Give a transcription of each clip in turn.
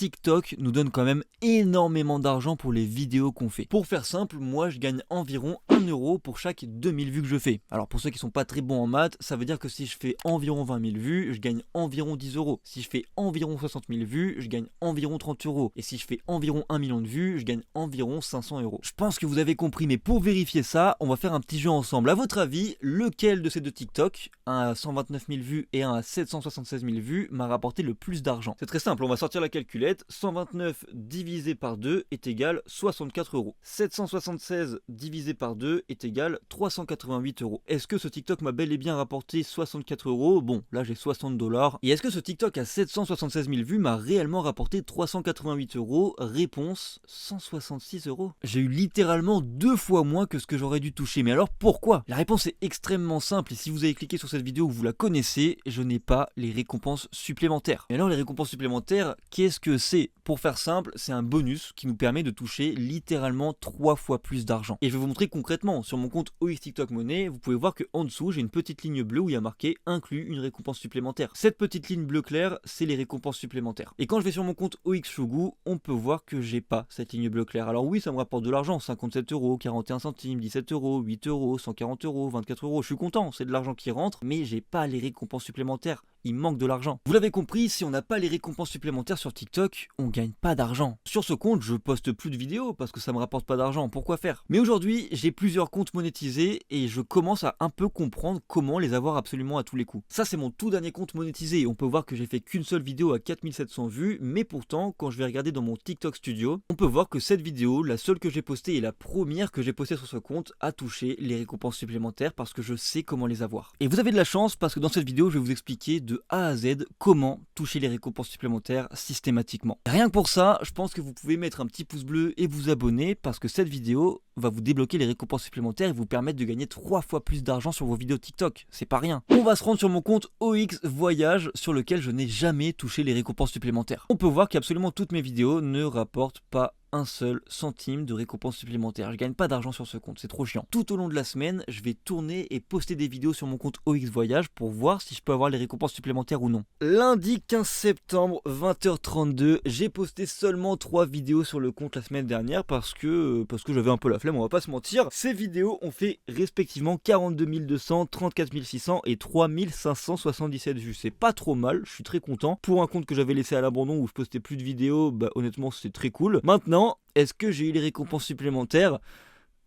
TikTok nous donne quand même énormément d'argent pour les vidéos qu'on fait. Pour faire simple, moi je gagne environ 1 euro pour chaque 2000 vues que je fais. Alors pour ceux qui sont pas très bons en maths, ça veut dire que si je fais environ 20 000 vues, je gagne environ 10 euros. Si je fais environ 60 000 vues, je gagne environ 30 euros. Et si je fais environ 1 million de vues, je gagne environ 500 euros. Je pense que vous avez compris, mais pour vérifier ça, on va faire un petit jeu ensemble. À votre avis, lequel de ces deux TikTok, un à 129 000 vues et un à 776 000 vues, m'a rapporté le plus d'argent? C'est très simple, on va sortir la calculette. 129 divisé par 2 est égal 64 euros. 776 divisé par 2 est égal 388 euros. Est-ce que ce TikTok m'a bel et bien rapporté 64 euros? Bon, là j'ai 60 $. Et est-ce que ce TikTok à 776 000 vues m'a réellement rapporté 388 euros? Réponse, 166 euros. J'ai eu littéralement 2 fois moins que ce que j'aurais dû toucher. Mais alors pourquoi? La réponse est extrêmement simple et si vous avez cliqué sur cette vidéo, vous la connaissez, je n'ai pas les récompenses supplémentaires. Et alors les récompenses supplémentaires, qu'est-ce que c'est? Pour faire simple, c'est un bonus qui nous permet de toucher littéralement 3 fois plus d'argent. Et je vais vous montrer concrètement. Sur mon compte OX TikTok Money, vous pouvez voir que en dessous, j'ai une petite ligne bleue où il y a marqué inclus une récompense supplémentaire. Cette petite ligne bleu clair, c'est les récompenses supplémentaires. Et quand je vais sur mon compte OX Shogu, on peut voir que j'ai pas cette ligne bleu clair. Alors oui, ça me rapporte de l'argent, 57 euros, 41 centimes, 17 euros, 8 euros, 140 euros, 24 euros. Je suis content, c'est de l'argent qui rentre, mais j'ai pas les récompenses supplémentaires. Il manque de l'argent. Vous l'avez compris, si on n'a pas les récompenses supplémentaires sur TikTok, on gagne pas d'argent. Sur ce compte, je poste plus de vidéos parce que ça me rapporte pas d'argent. Pourquoi faire? Mais aujourd'hui, j'ai plusieurs comptes monétisés et je commence à un peu comprendre comment les avoir absolument à tous les coups. Ça, c'est mon tout dernier compte monétisé. On peut voir que j'ai fait qu'une seule vidéo à 4700 vues, mais pourtant, quand je vais regarder dans mon TikTok Studio, on peut voir que cette vidéo, la seule que j'ai postée et la première que j'ai postée sur ce compte, a touché les récompenses supplémentaires parce que je sais comment les avoir. Et vous avez de la chance parce que dans cette vidéo, je vais vous expliquer de A à Z comment toucher les récompenses supplémentaires systématiquement. Et rien que pour ça, je pense que vous pouvez mettre un petit pouce bleu et vous abonner parce que cette vidéo va vous débloquer les récompenses supplémentaires et vous permettre de gagner 3 fois plus d'argent sur vos vidéos TikTok. C'est pas rien. On va se rendre sur mon compte OX Voyage sur lequel je n'ai jamais touché les récompenses supplémentaires. On peut voir qu'absolument toutes mes vidéos ne rapportent pas un seul centime de récompense supplémentaire. Je gagne pas d'argent sur ce compte, c'est trop chiant. Tout au long de la semaine, je vais tourner et poster des vidéos sur mon compte OX Voyage pour voir si je peux avoir les récompenses supplémentaires ou non. Lundi 15 septembre, 20h32, j'ai posté seulement 3 vidéos sur le compte la semaine dernière parce que j'avais un peu la flemme, on va pas se mentir. Ces vidéos ont fait respectivement 42 200, 34 600 et 3 577 vues. C'est pas trop mal, je suis très content. Pour un compte que j'avais laissé à l'abandon où je postais plus de vidéos, honnêtement c'est très cool. Maintenant, est-ce que j'ai eu les récompenses supplémentaires?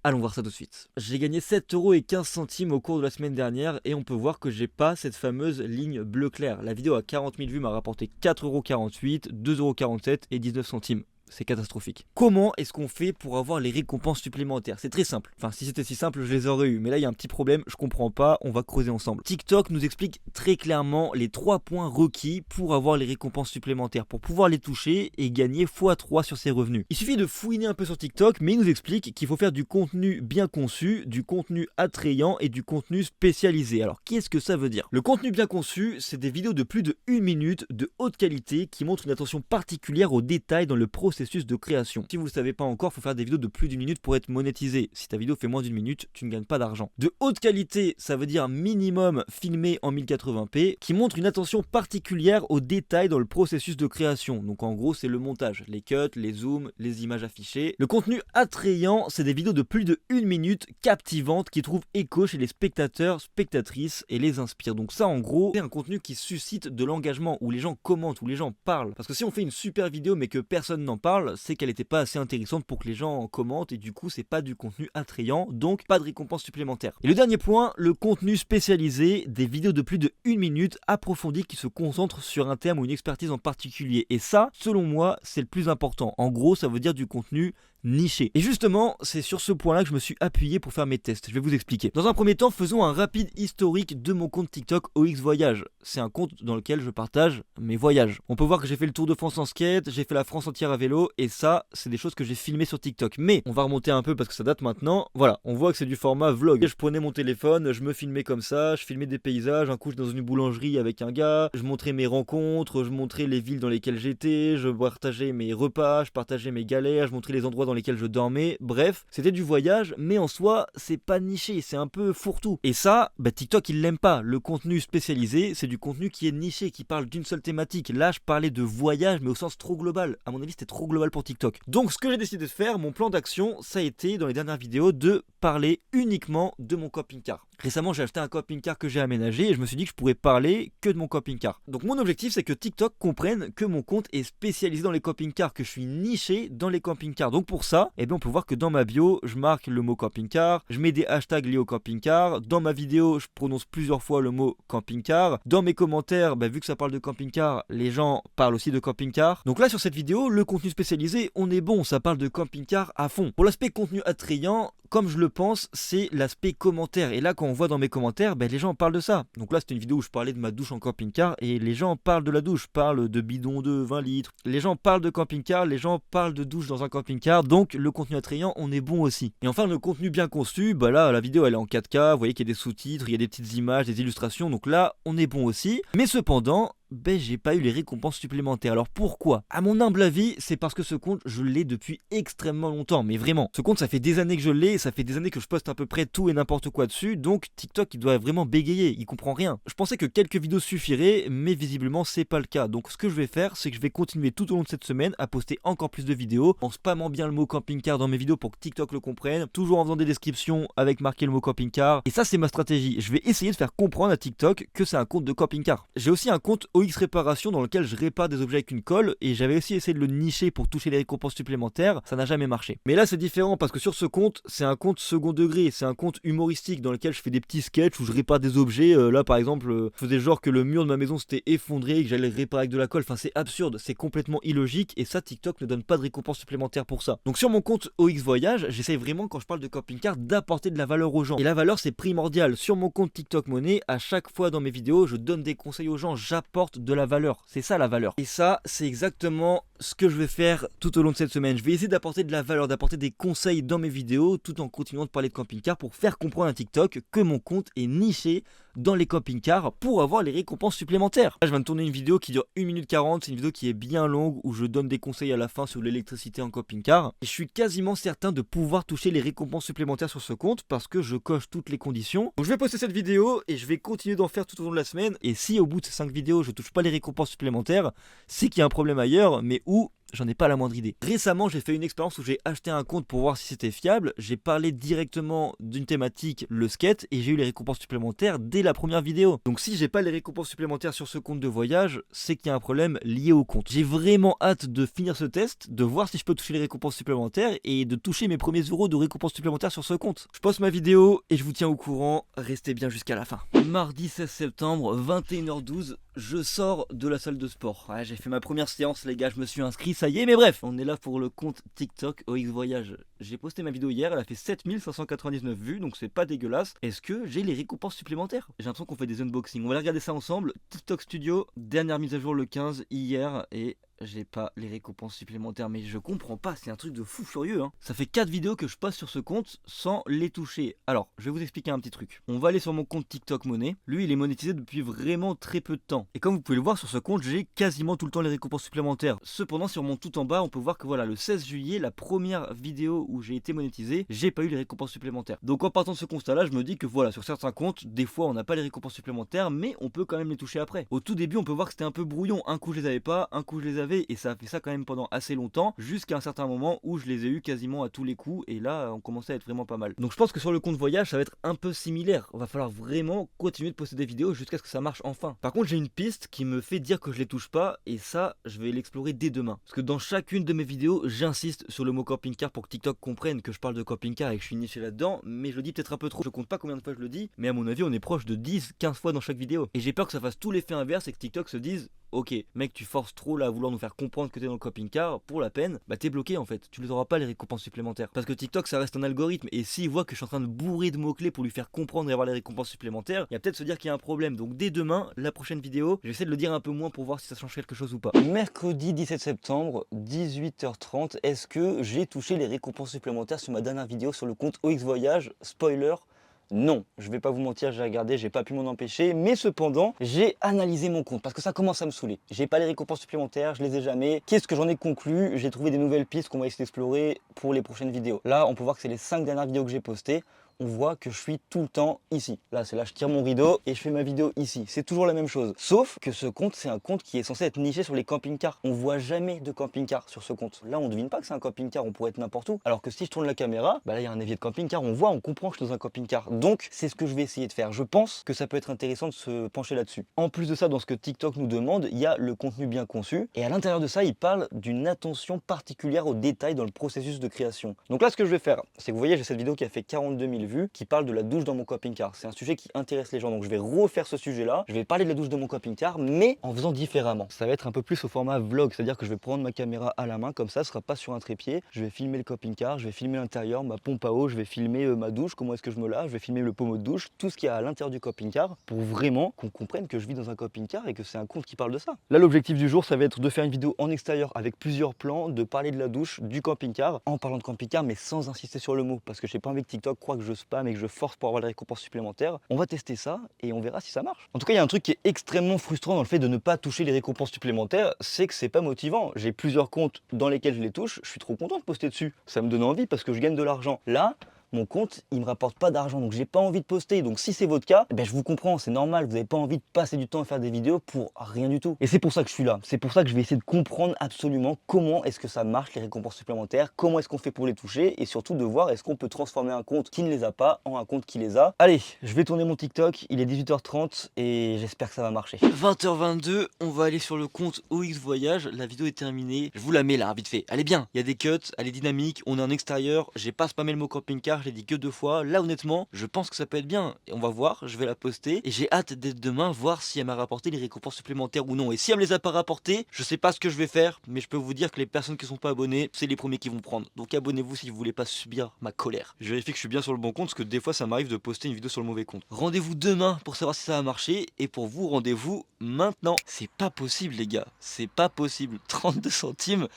Allons voir ça tout de suite. J'ai gagné 7,15 € au cours de la semaine dernière et on peut voir que j'ai pas cette fameuse ligne bleu clair. La vidéo à 40 000 vues m'a rapporté 4,48 €, 2,47 € et 19 centimes. C'est catastrophique. Comment est-ce qu'on fait pour avoir les récompenses supplémentaires? C'est très simple. Enfin, si c'était si simple, je les aurais eu. Mais là, il y a un petit problème, je comprends pas, on va creuser ensemble. TikTok nous explique très clairement les 3 points requis pour avoir les récompenses supplémentaires, pour pouvoir les toucher et gagner x3 sur ses revenus. Il suffit de fouiner un peu sur TikTok, mais il nous explique qu'il faut faire du contenu bien conçu, du contenu attrayant et du contenu spécialisé. Alors, qu'est-ce que ça veut dire? Le contenu bien conçu, c'est des vidéos de plus de 1 minute, de haute qualité, qui montrent une attention particulière aux détails dans le processus de création. Si vous ne le savez pas encore, il faut faire des vidéos de plus d'1 minute pour être monétisé. Si ta vidéo fait moins d'1 minute, tu ne gagnes pas d'argent. De haute qualité, ça veut dire minimum filmé en 1080p, qui montre une attention particulière aux détails dans le processus de création. Donc en gros, c'est le montage, les cuts, les zooms, les images affichées. Le contenu attrayant, c'est des vidéos de plus de 1 minute captivantes qui trouvent écho chez les spectateurs, spectatrices et les inspirent. Donc ça en gros, c'est un contenu qui suscite de l'engagement, où les gens commentent, où les gens parlent. Parce que si on fait une super vidéo mais que personne n'en parle, c'est qu'elle n'était pas assez intéressante pour que les gens en commentent et du coup c'est pas du contenu attrayant, donc pas de récompense supplémentaire. Et le dernier point, le contenu spécialisé, des vidéos de plus de 1 minute approfondies qui se concentrent sur un thème ou une expertise en particulier. Et ça, selon moi, c'est le plus important. En gros, ça veut dire du contenu niché. Et justement, c'est sur ce point-là que je me suis appuyé pour faire mes tests. Je vais vous expliquer. Dans un premier temps, faisons un rapide historique de mon compte TikTok OX Voyage. C'est un compte dans lequel je partage mes voyages. On peut voir que j'ai fait le Tour de France en skate, j'ai fait la France entière à vélo, et ça, c'est des choses que j'ai filmées sur TikTok. Mais on va remonter un peu parce que ça date maintenant. Voilà, on voit que c'est du format vlog. Je prenais mon téléphone, je me filmais comme ça, je filmais des paysages. Un coup, j'étais dans une boulangerie avec un gars, je montrais mes rencontres, je montrais les villes dans lesquelles j'étais, je partageais mes repas, je partageais mes galères, je montrais les endroits dans lesquelles je dormais. Bref, c'était du voyage, mais en soi, c'est pas niché, c'est un peu fourre-tout. Et ça, TikTok, il l'aime pas. Le contenu spécialisé, c'est du contenu qui est niché, qui parle d'une seule thématique. Là, je parlais de voyage, mais au sens trop global. À mon avis, c'était trop global pour TikTok. Donc, ce que j'ai décidé de faire, mon plan d'action, ça a été, dans les dernières vidéos, de parler uniquement de mon camping-car. Récemment, j'ai acheté un camping-car que j'ai aménagé et je me suis dit que je pourrais parler que de mon camping-car. Donc mon objectif, c'est que TikTok comprenne que mon compte est spécialisé dans les camping-cars, que je suis niché dans les camping-cars. Donc pour ça, on peut voir que dans ma bio, je marque le mot camping-car, je mets des hashtags liés au camping-car. Dans ma vidéo, je prononce plusieurs fois le mot camping-car. Dans mes commentaires, vu que ça parle de camping-car, les gens parlent aussi de camping-car. Donc là, sur cette vidéo, le contenu spécialisé, on est bon, ça parle de camping-car à fond. Pour l'aspect contenu attrayant, comme je le pense, c'est l'aspect commentaire. Et là, quand on voit dans mes commentaires, les gens parlent de ça. Donc là, c'était une vidéo où je parlais de ma douche en camping-car et les gens parlent de la douche, parlent de bidon de 20 litres. Les gens parlent de camping-car, les gens parlent de douche dans un camping-car. Donc le contenu attrayant, on est bon aussi. Et enfin, le contenu bien conçu, là, la vidéo, elle est en 4K. Vous voyez qu'il y a des sous-titres, il y a des petites images, des illustrations. Donc là, on est bon aussi. Mais cependant, j'ai pas eu les récompenses supplémentaires. Alors pourquoi? À mon humble avis, c'est parce que ce compte, je l'ai depuis extrêmement longtemps. Mais vraiment, ce compte, ça fait des années que je l'ai et ça fait des années que je poste à peu près tout et n'importe quoi dessus. Donc TikTok, il doit vraiment bégayer, il comprend rien. Je pensais que quelques vidéos suffiraient, mais visiblement, c'est pas le cas. Donc ce que je vais faire, c'est que je vais continuer tout au long de cette semaine à poster encore plus de vidéos en spammant bien le mot camping-car dans mes vidéos pour que TikTok le comprenne, toujours en faisant des descriptions avec marqué le mot camping-car. Et ça, c'est ma stratégie. Je vais essayer de faire comprendre à TikTok que c'est un compte de camping-car. J'ai aussi un compte OX Réparation dans lequel je répare des objets avec une colle et j'avais aussi essayé de le nicher pour toucher les récompenses supplémentaires, ça n'a jamais marché. Mais là c'est différent parce que sur ce compte, c'est un compte second degré, c'est un compte humoristique dans lequel je fais des petits sketchs où je répare des objets. Là par exemple, je faisais genre que le mur de ma maison s'était effondré et que j'allais le réparer avec de la colle. Enfin c'est absurde, c'est complètement illogique et ça TikTok ne donne pas de récompense supplémentaire pour ça. Donc sur mon compte OX Voyage, j'essaye vraiment quand je parle de camping-car d'apporter de la valeur aux gens. Et la valeur c'est primordial. Sur mon compte TikTok Money, à chaque fois dans mes vidéos, je donne des conseils aux gens, j'apporte de la valeur. C'est ça la valeur. Et ça, c'est exactement ce que je vais faire tout au long de cette semaine. Je vais essayer d'apporter de la valeur, d'apporter des conseils dans mes vidéos tout en continuant de parler de camping-car pour faire comprendre à TikTok que mon compte est niché dans les camping-cars pour avoir les récompenses supplémentaires. Là, je viens de tourner une vidéo qui dure 1 minute 40. C'est une vidéo qui est bien longue où je donne des conseils à la fin sur l'électricité en camping-car. Et je suis quasiment certain de pouvoir toucher les récompenses supplémentaires sur ce compte parce que je coche toutes les conditions. Donc je vais poster cette vidéo et je vais continuer d'en faire tout au long de la semaine. Et si au bout de ces 5 vidéos, je touche pas les récompenses supplémentaires, c'est qu'il y a un problème ailleurs, mais où j'en ai pas la moindre idée. Récemment, j'ai fait une expérience où j'ai acheté un compte pour voir si c'était fiable. J'ai parlé directement d'une thématique, le skate, et j'ai eu les récompenses supplémentaires dès la première vidéo. Donc si j'ai pas les récompenses supplémentaires sur ce compte de voyage, c'est qu'il y a un problème lié au compte. J'ai vraiment hâte de finir ce test, de voir si je peux toucher les récompenses supplémentaires et de toucher mes premiers euros de récompenses supplémentaires sur ce compte. Je poste ma vidéo et je vous tiens au courant. Restez bien jusqu'à la fin. Mardi 16 septembre, 21h12. Je sors de la salle de sport. Ouais, j'ai fait ma première séance, les gars, je me suis inscrit, ça y est, mais bref, on est là pour le compte TikTok OX Voyage. J'ai posté ma vidéo hier, elle a fait 7599 vues, donc c'est pas dégueulasse. Est-ce que j'ai les récompenses supplémentaires? J'ai l'impression qu'on fait des unboxings. On va aller regarder ça ensemble. TikTok Studio, dernière mise à jour le 15 hier, et j'ai pas les récompenses supplémentaires, mais je comprends pas, c'est un truc de fou furieux hein. Ça fait 4 vidéos que je poste sur ce compte sans les toucher. Alors, je vais vous expliquer un petit truc. On va aller sur mon compte TikTok Money. Lui, il est monétisé depuis vraiment très peu de temps. Et comme vous pouvez le voir sur ce compte, j'ai quasiment tout le temps les récompenses supplémentaires. Cependant, sur mon tout en bas, on peut voir que voilà, le 16 juillet, la première vidéo où j'ai été monétisé, j'ai pas eu les récompenses supplémentaires. Donc en partant de ce constat-là, je me dis que voilà, sur certains comptes, des fois on n'a pas les récompenses supplémentaires, mais on peut quand même les toucher après. Au tout début, on peut voir que c'était un peu brouillon. Un coup je les avais pas, un coup je les avais, et ça a fait ça quand même pendant assez longtemps, jusqu'à un certain moment où je les ai eu quasiment à tous les coups, et là on commençait à être vraiment pas mal. Donc je pense que sur le compte voyage, ça va être un peu similaire. On va falloir vraiment continuer de poster des vidéos jusqu'à ce que ça marche enfin. Par contre, j'ai une piste qui me fait dire que je les touche pas, et ça, je vais l'explorer dès demain. Parce que dans chacune de mes vidéos, j'insiste sur le mot camping-car pour que TikTok comprenne que je parle de camping-car et que je suis niché là-dedans, mais je le dis peut-être un peu trop. Je compte pas combien de fois je le dis, mais à mon avis, on est proche de 10-15 fois dans chaque vidéo. Et j'ai peur que ça fasse tout l'effet inverse et que TikTok se dise: ok, mec, tu forces trop là à vouloir nous faire comprendre que t'es dans le camping-car, pour la peine, bah t'es bloqué en fait, tu ne auras pas les récompenses supplémentaires. Parce que TikTok ça reste un algorithme, et s'il voit que je suis en train de bourrer de mots-clés pour lui faire comprendre et avoir les récompenses supplémentaires, il va peut-être se dire qu'il y a un problème. Donc dès demain, la prochaine vidéo, j'essaie de le dire un peu moins pour voir si ça change quelque chose ou pas. Mercredi 17 septembre, 18h30, est-ce que j'ai touché les récompenses supplémentaires sur ma dernière vidéo sur le compte OX Voyage? Spoiler, Non, je vais pas vous mentir, j'ai regardé, j'ai pas pu m'en empêcher, mais cependant, j'ai analysé mon compte parce que ça commence à me saouler. J'ai pas les récompenses supplémentaires, je les ai jamais. Qu'est-ce que j'en ai conclu? J'ai trouvé des nouvelles pistes qu'on va essayer d'explorer pour les prochaines vidéos. Là, on peut voir que c'est les 5 dernières vidéos que j'ai postées. On voit que je suis tout le temps ici. Là, c'est là, je tire mon rideau et je fais ma vidéo ici. C'est toujours la même chose. Sauf que ce compte, c'est un compte qui est censé être niché sur les camping-cars. On voit jamais de camping-car sur ce compte. Là, on devine pas que c'est un camping-car, on pourrait être n'importe où. Alors que si je tourne la caméra, bah là, il y a un évier de camping-car, on voit, on comprend que je suis dans un camping-car. Donc, c'est ce que je vais essayer de faire. Je pense que ça peut être intéressant de se pencher là-dessus. En plus de ça, dans ce que TikTok nous demande, il y a le contenu bien conçu. Et à l'intérieur de ça, il parle d'une attention particulière aux détails dans le processus de création. Donc là, ce que je vais faire, c'est que vous voyez, j'ai cette vidéo qui a fait 42 000 vues, qui parle de la douche dans mon camping-car. C'est un sujet qui intéresse les gens, donc je vais refaire ce sujet-là. Je vais parler de la douche de mon camping-car, mais en faisant différemment. Ça va être un peu plus au format vlog, c'est-à-dire que je vais prendre ma caméra à la main, comme ça, ce sera pas sur un trépied. Je vais filmer le camping-car, je vais filmer l'intérieur, ma pompe à eau, je vais filmer ma douche, comment est-ce que je me lave, je vais filmer le pommeau de douche, tout ce qu'il y a à l'intérieur du camping-car, pour vraiment qu'on comprenne que je vis dans un camping-car et que c'est un compte qui parle de ça. Là, l'objectif du jour, ça va être de faire une vidéo en extérieur avec plusieurs plans, de parler de la douche, du camping-car, en parlant de camping-car, mais sans insister sur le mot, parce que j'ai pas envie que TikTok croit que je spam et que je force pour avoir les récompenses supplémentaires. On va tester ça et on verra si ça marche. En tout cas, il y a un truc qui est extrêmement frustrant dans le fait de ne pas toucher les récompenses supplémentaires, c'est que c'est pas motivant. J'ai plusieurs comptes dans lesquels je les touche, je suis trop content de poster dessus. Ça me donne envie parce que je gagne de l'argent. Là, mon compte, il me rapporte pas d'argent, donc j'ai pas envie de poster. Donc si c'est votre cas, je vous comprends, c'est normal, vous n'avez pas envie de passer du temps à faire des vidéos pour rien du tout. Et c'est pour ça que je suis là, c'est pour ça que je vais essayer de comprendre absolument comment est-ce que ça marche les récompenses supplémentaires, comment est-ce qu'on fait pour les toucher, et surtout de voir est-ce qu'on peut transformer un compte qui ne les a pas en un compte qui les a. Allez, je vais tourner mon TikTok, il est 18h30 et j'espère que ça va marcher. 20h22, on va aller sur le compte OX Voyage, la vidéo est terminée, je vous la mets là, vite fait. Elle est bien, il y a des cuts, elle est dynamique, on est en extérieur, j'ai pas spammé le mot camping-car, je l'ai dit que 2 fois. Là, honnêtement, je pense que ça peut être bien. Et on va voir, je vais la poster. Et j'ai hâte d'être demain, voir si elle m'a rapporté les récompenses supplémentaires ou non. Et si elle me les a pas rapportées, je sais pas ce que je vais faire, mais je peux vous dire que les personnes qui sont pas abonnées, c'est les premiers qui vont prendre. Donc abonnez-vous si vous voulez pas subir ma colère. Je vérifie que je suis bien sur le bon compte, parce que des fois, ça m'arrive de poster une vidéo sur le mauvais compte. Rendez-vous demain pour savoir si ça a marché. Et pour vous, rendez-vous maintenant. C'est pas possible, les gars. C'est pas possible. 32 centimes.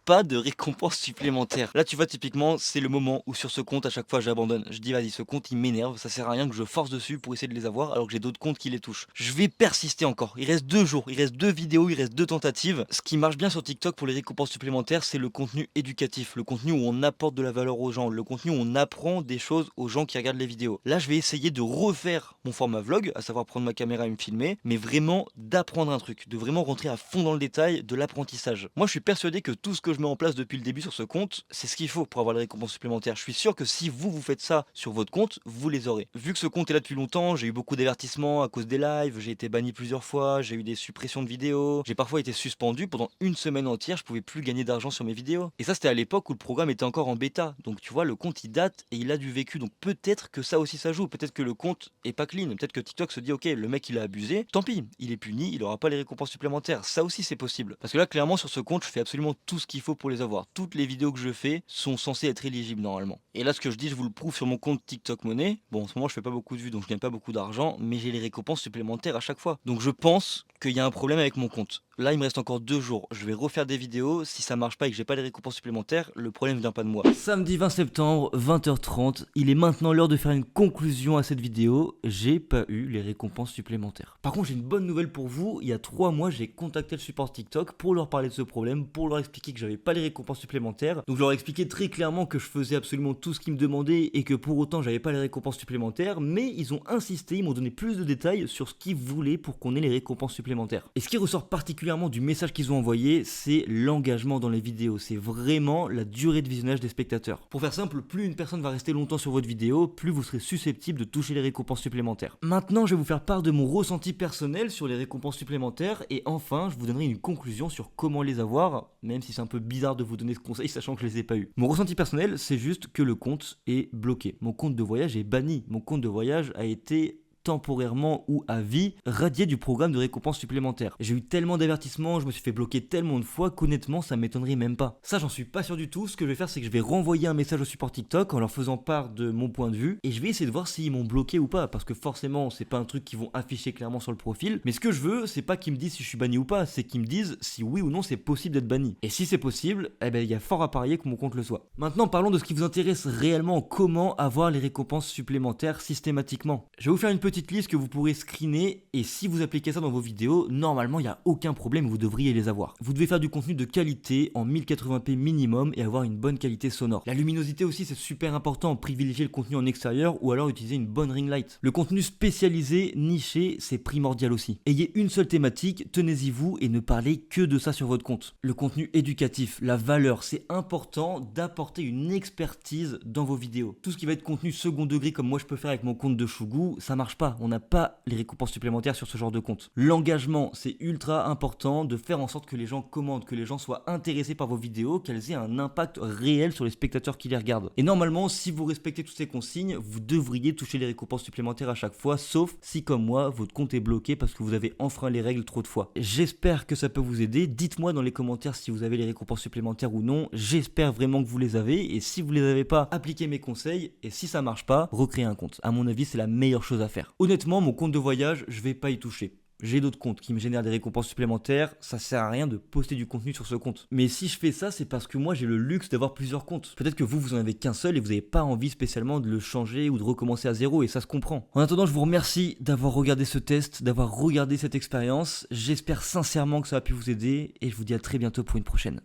Pas de récompense supplémentaire. Là tu vois typiquement c'est le moment où sur ce compte à chaque fois j'abandonne. Je dis vas-y ce compte il m'énerve, ça sert à rien que je force dessus pour essayer de les avoir alors que j'ai d'autres comptes qui les touchent. Je vais persister encore, il reste 2 jours, il reste 2 vidéos, il reste 2 tentatives. Ce qui marche bien sur TikTok pour les récompenses supplémentaires c'est le contenu éducatif, le contenu où on apporte de la valeur aux gens, le contenu où on apprend des choses aux gens qui regardent les vidéos. Là je vais essayer de refaire mon format vlog, à savoir prendre ma caméra et me filmer, mais vraiment d'apprendre un truc, de vraiment rentrer à fond dans le détail de l'apprentissage. Moi je suis persuadé que tout ce que je mets en place depuis le début sur ce compte, c'est ce qu'il faut pour avoir les récompenses supplémentaires. Je suis sûr que si vous faites ça sur votre compte, vous les aurez. Vu que ce compte est là depuis longtemps, j'ai eu beaucoup d'avertissements à cause des lives, j'ai été banni plusieurs fois, j'ai eu des suppressions de vidéos, j'ai parfois été suspendu pendant une semaine entière, je pouvais plus gagner d'argent sur mes vidéos. Et ça c'était à l'époque où le programme était encore en bêta. Donc tu vois, le compte il date et il a du vécu. Donc peut-être que ça aussi ça joue, peut-être que le compte est pas clean, peut-être que TikTok se dit ok, le mec il a abusé, tant pis, il est puni, il aura pas les récompenses supplémentaires. Ça aussi c'est possible. Parce que là clairement sur ce compte, je fais absolument tout ce qu'il faut pour les avoir. Toutes les vidéos que je fais sont censées être éligibles normalement. Et là ce que je dis, je vous le prouve sur mon compte TikTok Money. Bon en ce moment je fais pas beaucoup de vues donc je gagne pas beaucoup d'argent, mais j'ai les récompenses supplémentaires à chaque fois. Donc je pense qu'il y a un problème avec mon compte. Là il me reste encore 2 jours, je vais refaire des vidéos, si ça marche pas et que j'ai pas les récompenses supplémentaires, le problème vient pas de moi. Samedi 20 septembre, 20h30, il est maintenant l'heure de faire une conclusion à cette vidéo, j'ai pas eu les récompenses supplémentaires. Par contre j'ai une bonne nouvelle pour vous, il y a 3 mois j'ai contacté le support TikTok pour leur parler de ce problème, pour leur expliquer que j'avais pas les récompenses supplémentaires. Donc je leur ai expliqué très clairement que je faisais absolument tout ce qu'ils me demandaient et que pour autant j'avais pas les récompenses supplémentaires, mais ils ont insisté, ils m'ont donné plus de détails sur ce qu'ils voulaient pour qu'on ait les récompenses supplémentaires. Et ce qui ressort particulièrement du message qu'ils ont envoyé, c'est l'engagement dans les vidéos, c'est vraiment la durée de visionnage des spectateurs. Pour faire simple, plus une personne va rester longtemps sur votre vidéo, plus vous serez susceptible de toucher les récompenses supplémentaires. Maintenant, je vais vous faire part de mon ressenti personnel sur les récompenses supplémentaires et enfin, je vous donnerai une conclusion sur comment les avoir, même si c'est un peu bizarre de vous donner ce conseil sachant que je les ai pas eu. Mon ressenti personnel, c'est juste que le compte est bloqué. Mon compte de voyage est banni. Mon compte de voyage a été temporairement ou à vie radié du programme de récompense supplémentaire. J'ai eu tellement d'avertissements, je me suis fait bloquer tellement de fois qu'honnêtement ça m'étonnerait même pas. Ça j'en suis pas sûr du tout, ce que je vais faire c'est que je vais renvoyer un message au support TikTok en leur faisant part de mon point de vue et je vais essayer de voir s'ils m'ont bloqué ou pas, parce que forcément c'est pas un truc qu'ils vont afficher clairement sur le profil, mais ce que je veux c'est pas qu'ils me disent si je suis banni ou pas, c'est qu'ils me disent si oui ou non c'est possible d'être banni. Et si c'est possible, eh ben il y a fort à parier que mon compte le soit. Maintenant parlons de ce qui vous intéresse réellement, comment avoir les récompenses supplémentaires systématiquement. Je vais vous faire une petite liste que vous pourrez screener et si vous appliquez ça dans vos vidéos, normalement il n'y a aucun problème, vous devriez les avoir. Vous devez faire du contenu de qualité en 1080p minimum et avoir une bonne qualité sonore. La luminosité aussi c'est super important, privilégier le contenu en extérieur ou alors utiliser une bonne ring light. Le contenu spécialisé, niché, c'est primordial aussi. Ayez une seule thématique, tenez-y vous et ne parlez que de ça sur votre compte. Le contenu éducatif, la valeur, c'est important d'apporter une expertise dans vos vidéos. Tout ce qui va être contenu second degré comme moi je peux faire avec mon compte de Chougou, ça marche pas. On n'a pas les récompenses supplémentaires sur ce genre de compte. L'engagement, c'est ultra important de faire en sorte que les gens commentent, que les gens soient intéressés par vos vidéos, qu'elles aient un impact réel sur les spectateurs qui les regardent. Et normalement, si vous respectez toutes ces consignes, vous devriez toucher les récompenses supplémentaires à chaque fois, sauf si comme moi, votre compte est bloqué parce que vous avez enfreint les règles trop de fois. J'espère que ça peut vous aider. Dites-moi dans les commentaires si vous avez les récompenses supplémentaires ou non. J'espère vraiment que vous les avez et si vous les avez pas, appliquez mes conseils et si ça marche pas, recréez un compte. À mon avis, c'est la meilleure chose à faire. Honnêtement, mon compte de voyage, je vais pas y toucher. J'ai d'autres comptes qui me génèrent des récompenses supplémentaires, ça sert à rien de poster du contenu sur ce compte. Mais si je fais ça, c'est parce que moi j'ai le luxe d'avoir plusieurs comptes. Peut-être que vous en avez qu'un seul et vous n'avez pas envie spécialement de le changer ou de recommencer à zéro et ça se comprend. En attendant, je vous remercie d'avoir regardé ce test, d'avoir regardé cette expérience. J'espère sincèrement que ça a pu vous aider et je vous dis à très bientôt pour une prochaine.